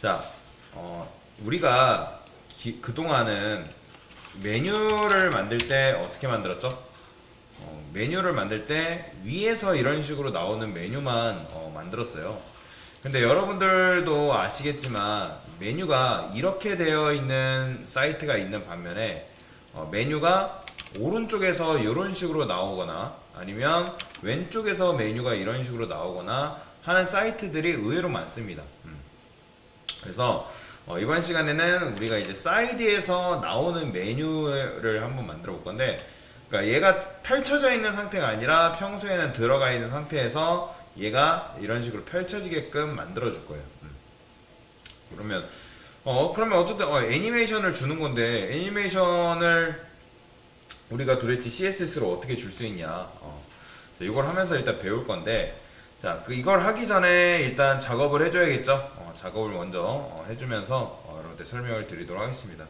자, 우리가 그동안은 메뉴를 만들 때 어떻게 만들었죠? 메뉴를 만들 때 위에서 이런 식으로 나오는 메뉴만 만들었어요. 근데 여러분들도 아시겠지만 메뉴가 이렇게 되어 있는 사이트가 있는 반면에 메뉴가 오른쪽에서 이런 식으로 나오거나 아니면 왼쪽에서 메뉴가 이런 식으로 나오거나 하는 사이트들이 의외로 많습니다. 그래서 이번 시간에는 우리가 이제 사이드에서 나오는 메뉴를 한번 만들어 볼 건데, 그러니까 얘가 펼쳐져 있는 상태가 아니라 평소에는 들어가 있는 상태에서 얘가 이런 식으로 펼쳐지게끔 만들어 줄 거예요. 그러면 어쨌든 애니메이션을 주는 건데, 애니메이션을 우리가 도대체 CSS로 어떻게 줄 수 있냐, 이걸 하면서 일단 배울 건데, 자, 이걸 하기 전에 일단 작업을 해줘야겠죠. 작업을 먼저 해주면서 여러분들 설명을 드리도록 하겠습니다.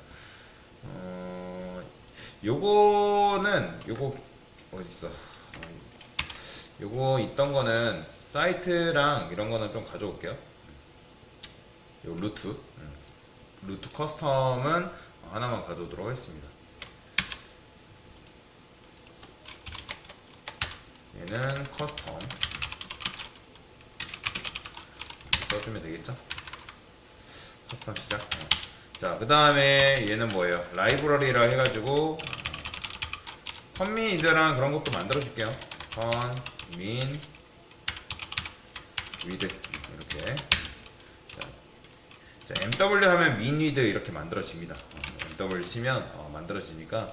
요거 어디 있어? 요거 있던 거는 사이트랑 이런 거는 좀 가져올게요. 요 루트 커스텀은 하나만 가져오도록 하겠습니다. 얘는 커스텀 써주면 되겠죠? 커스텀 시작. 자, 그 다음에 얘는 뭐예요? 라이브러리라 해가지고 컨민이드랑 그런 것도 만들어 줄게요. 컨민 위드 이렇게. 자, MW 하면 min with 이렇게 만들어집니다. MW 치면 만들어지니까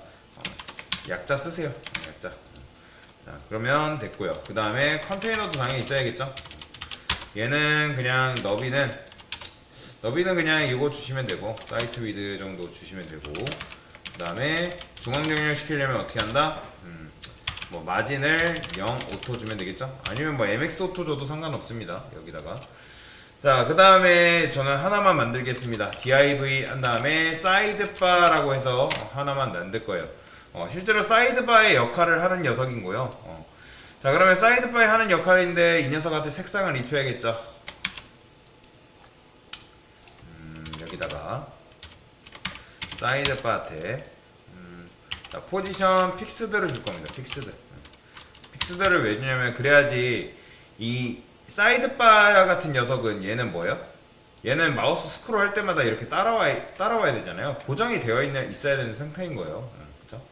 약자 쓰세요. 약자. 자, 그러면 됐고요. 그 다음에 컨테이너도 당연히 있어야겠죠? 얘는 그냥 너비는 그냥 이거 주시면 되고, 사이트 위드 정도 주시면 되고, 그 다음에 중앙 정렬 시키려면 어떻게 한다? 뭐 마진을 0 오토 주면 되겠죠? 아니면 뭐 MX 오토 줘도 상관없습니다. 여기다가. 자, 그 다음에 저는 하나만 만들겠습니다. div 한 다음에 사이드바라고 해서 하나만 만들 거예요. 실제로 사이드바의 역할을 하는 녀석인 거요. 자, 그러면 사이드바에 하는 역할인데 이 녀석한테 색상을 입혀야겠죠. 여기다가 사이드바한테 자, 포지션 픽스드를 줄 겁니다. 픽스드를 왜 주냐면 그래야지 이 사이드바 같은 녀석은 얘는 뭐예요? 얘는 마우스 스크롤 할 때마다 이렇게 따라와야 되잖아요. 고정이 되어 있어야 되는 상태인 거예요. 그렇죠?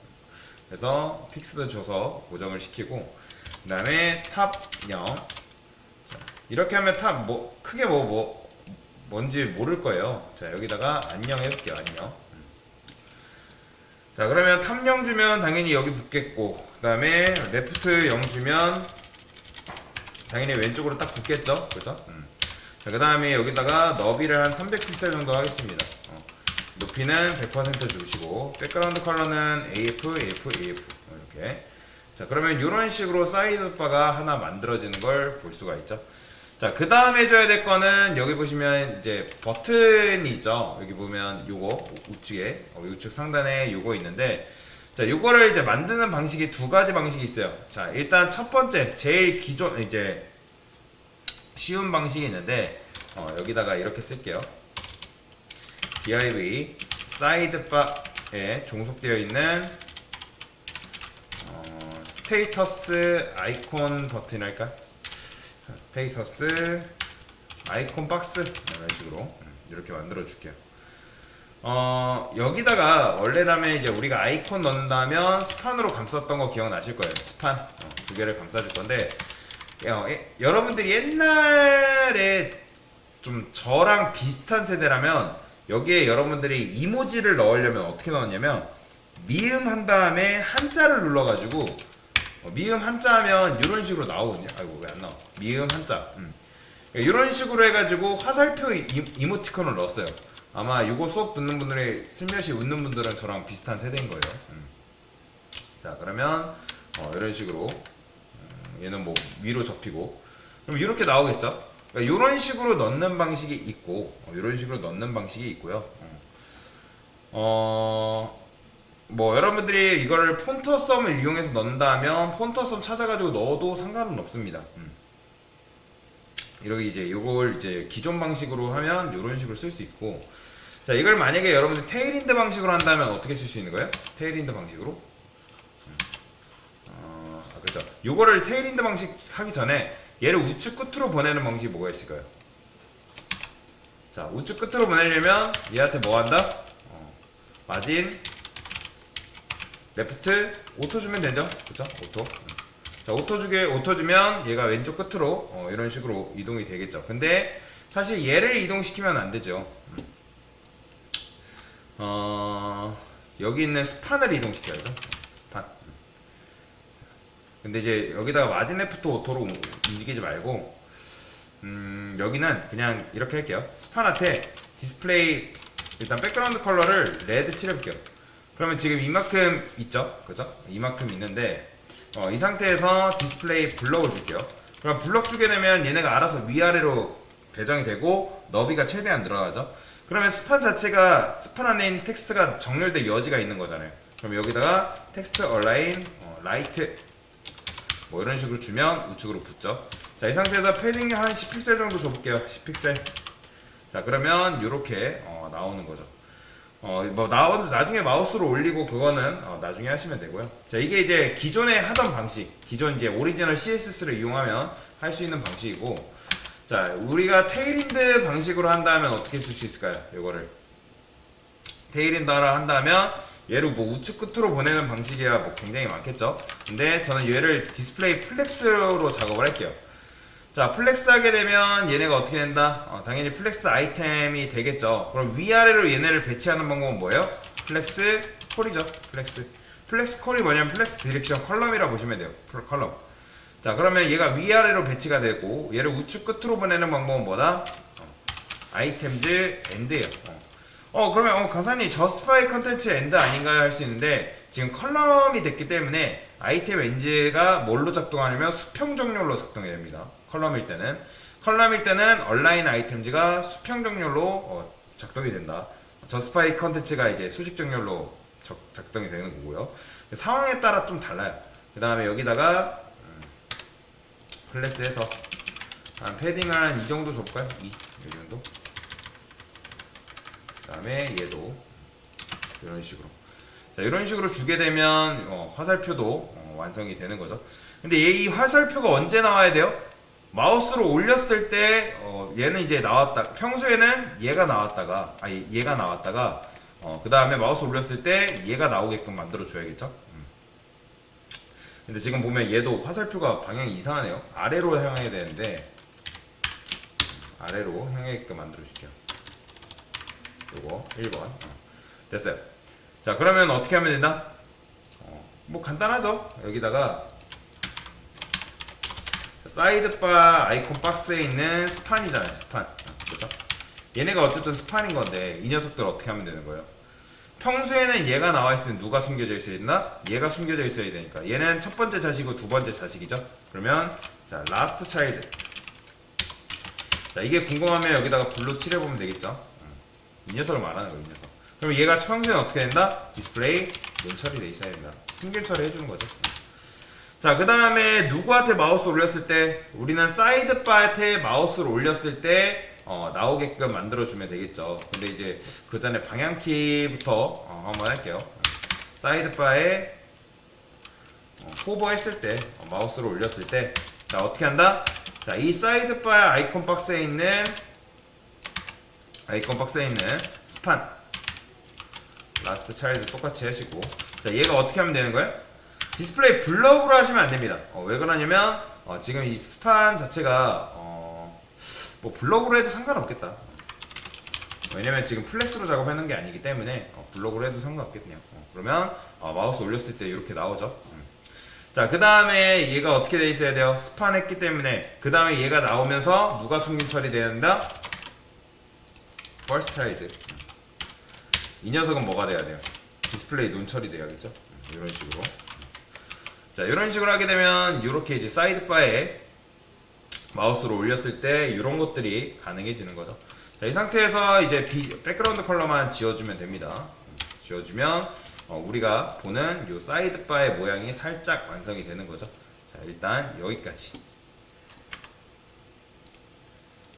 그래서 픽스드 줘서 고정을 시키고, 그 다음에 탑 0. 자, 이렇게 하면 탑 크게 뭔지 모를 거예요. 자, 여기다가 안녕 해볼게요. 안녕. 자, 그러면 탑 0 주면 당연히 여기 붙겠고, 그 다음에 레프트 0 주면 당연히 왼쪽으로 딱 붙겠죠. 그죠? 자, 그 다음에 여기다가 너비를 한 300픽셀 정도 하겠습니다. 높이는 100% 주시고, 백그라운드 컬러는 AF 이렇게. 자, 그러면 이런 식으로 사이드바가 하나 만들어지는 걸 볼 수가 있죠. 자, 그 다음 해줘야 될 거는 여기 보시면 이제 버튼이 있죠. 여기 보면 요거 우측에 우측 상단에 요거 있는데, 자, 요거를 이제 만드는 방식이 두 가지 방식이 있어요. 자, 일단 첫 번째 제일 기존 이제 쉬운 방식이 있는데, 여기다가 이렇게 쓸게요. div 사이드바에 종속되어 있는 스테이터스 아이콘 버튼이랄까? 스테이터스 아이콘 박스 이런 식으로 이렇게 만들어 줄게요. 여기다가 원래라면 이제 우리가 아이콘 넣는다면 스판으로 감쌌던 거 기억나실 거예요. 스판 두 개를 감싸줄 건데, 여러분들이 옛날에 좀 저랑 비슷한 세대라면 여기에 여러분들이 이모지를 넣으려면 어떻게 넣었냐면, 미음 한 다음에 한자를 눌러가지고, 미음 한자 하면 이런 식으로 나오거든요. 아이고, 왜 안 나와? 미음 한자. 이런 식으로 해가지고 화살표 이모티콘을 넣었어요. 아마 이거 수업 듣는 분들이 슬며시 웃는 분들은 저랑 비슷한 세대인 거예요. 자, 그러면 이런 식으로 얘는 뭐 위로 접히고, 그럼 이렇게 나오겠죠. 그러니까 이런 식으로 넣는 방식이 있고, 이런 식으로 넣는 방식이 있고요. 뭐 여러분들이 이거를 폰터썸을 이용해서 넣는다면 폰터썸 찾아가지고 넣어도 상관은 없습니다. 이렇게 이제 요걸 이제 기존 방식으로 하면 이런 식으로 쓸 수 있고, 자 이걸 만약에 여러분들 테일인드 방식으로 한다면 어떻게 쓸 수 있는 거예요? 테일인드 방식으로 그렇죠. 요거를 테일인드 방식 하기 전에 얘를 우측 끝으로 보내는 방식이 뭐가 있을까요? 자 우측 끝으로 보내려면 얘한테 뭐 한다? 마진 레프트 오토 주면 되죠. 그쵸? 오토. 자 오토 주면 얘가 왼쪽 끝으로 이런 식으로 이동이 되겠죠. 근데 사실 얘를 이동시키면 안 되죠. 여기 있는 스판을 이동시켜야죠. 스판. 근데 이제 여기다가 마진 레프트 오토로 움직이지 말고 여기는 그냥 이렇게 할게요. 스판한테 디스플레이 일단 백그라운드 컬러를 레드 칠해볼게요. 그러면 지금 이만큼 있죠? 그죠? 이만큼 있는데 이 상태에서 디스플레이 블럭을 줄게요. 그럼 블럭 주게 되면 얘네가 알아서 위아래로 배정이 되고 너비가 최대한 늘어나죠. 그러면 스판 자체가 스판 안에 있는 텍스트가 정렬될 여지가 있는 거잖아요. 그럼 여기다가 텍스트 얼라인 라이트 뭐 이런 식으로 주면 우측으로 붙죠. 자, 이 상태에서 패딩 한 10픽셀 정도 줘볼게요. 10픽셀. 자, 그러면 이렇게 나오는 거죠. 뭐 나중에 마우스로 올리고 그거는 나중에 하시면 되고요. 자, 이게 이제 기존에 하던 방식, 기존 이제 오리지널 CSS를 이용하면 할 수 있는 방식이고, 자, 우리가 테일인드 방식으로 한다면 어떻게 쓸 수 있을까요? 이거를 테일인드로 한다면 얘를 뭐 우측 끝으로 보내는 방식이야 뭐 굉장히 많겠죠. 근데 저는 얘를 디스플레이 플렉스로 작업을 할게요. 자, 플렉스 하게 되면 얘네가 어떻게 된다? 당연히 플렉스 아이템이 되겠죠. 그럼 위아래로 얘네를 배치하는 방법은 뭐예요? 플렉스 콜이죠. 플렉스 콜이 뭐냐면 플렉스 디렉션 컬럼이라 보시면 돼요. 컬럼. 자, 그러면 얘가 위아래로 배치가 되고 얘를 우측 끝으로 보내는 방법은 뭐다? 아이템즈 엔드예요. 그러면 강사님 저스티파이 컨텐츠 엔드 아닌가요? 할 수 있는데 지금 컬럼이 됐기 때문에 아이템 엔드가 뭘로 작동하냐면 수평 정렬로 작동이 됩니다. 컬럼일 때는 얼라인 아이템즈가 수평 정렬로 작동이 된다. 저스티파이 컨텐츠가 이제 수직 정렬로 작동이 되는 거고요. 상황에 따라 좀 달라요. 그 다음에 여기다가 클래스에서 한 패딩을 한 이 정도 줘볼까요? 이 정도. 그 다음에 얘도 이런 식으로. 자, 이런 식으로 주게 되면 화살표도 완성이 되는 거죠. 근데 이 화살표가 언제 나와야 돼요? 마우스로 올렸을 때 얘는 이제 나왔다. 평소에는 얘가 나왔다가 그 다음에 마우스 올렸을 때 얘가 나오게끔 만들어 줘야겠죠. 근데 지금 보면 얘도 화살표가 방향이 이상하네요. 아래로 향해야 되는데 아래로 향하게끔 만들어 줄게요. 요거 1번 됐어요. 자, 그러면 어떻게 하면 된다? 뭐 간단하죠. 여기다가 사이드바 아이콘 박스에 있는 스판이잖아요. 스판. 그렇죠? 얘네가 어쨌든 스판인 건데 이 녀석들 어떻게 하면 되는 거예요? 평소에는 얘가 나와 있을 때 누가 숨겨져 있어야 된다? 얘가 숨겨져 있어야 되니까 얘는 첫 번째 자식이고 두 번째 자식이죠. 그러면 자, 라스트 차일드. 자, 이게 궁금하면 여기다가 블루 칠해보면 되겠죠. 이 녀석을 말하는 거예요. 이 녀석. 그럼 얘가 평소에는 어떻게 된다? 디스플레이 눈 처리돼 있어야 된다. 숨길 처리 해주는 거죠. 자, 그 다음에 누구한테 마우스 올렸을 때 우리는 사이드바한테 마우스를 올렸을 때 나오게끔 만들어주면 되겠죠. 근데 이제 그 전에 방향키부터 한번 할게요. 사이드바에 호버 했을 때 마우스를 올렸을 때 자, 어떻게 한다? 자, 이 사이드바 아이콘 박스에 있는 스판 라스트 차일드 똑같이 하시고, 자, 얘가 어떻게 하면 되는 거예요? 디스플레이 블럭으로 하시면 안 됩니다. 왜 그러냐면 지금 이 스판 자체가 뭐 블럭으로 해도 상관없겠다. 왜냐면 지금 플렉스로 작업하는 게 아니기 때문에 블럭으로 해도 상관없겠네요. 그러면 마우스 올렸을 때 이렇게 나오죠. 자, 그 다음에 얘가 어떻게 돼 있어야 돼요? 스판 했기 때문에 그 다음에 얘가 나오면서 누가 숨김 처리돼야 된다? 퍼스트 차일드. 이 녀석은 뭐가 돼야 돼요? 디스플레이 눈 처리돼야겠죠? 이런 식으로. 자, 이런 식으로 하게 되면 이렇게 이제 사이드바에 마우스로 올렸을 때 이런 것들이 가능해지는 거죠. 자, 이 상태에서 이제 백그라운드 컬러만 지워주면 됩니다. 지워주면 우리가 보는 이 사이드바의 모양이 살짝 완성이 되는 거죠. 자, 일단 여기까지.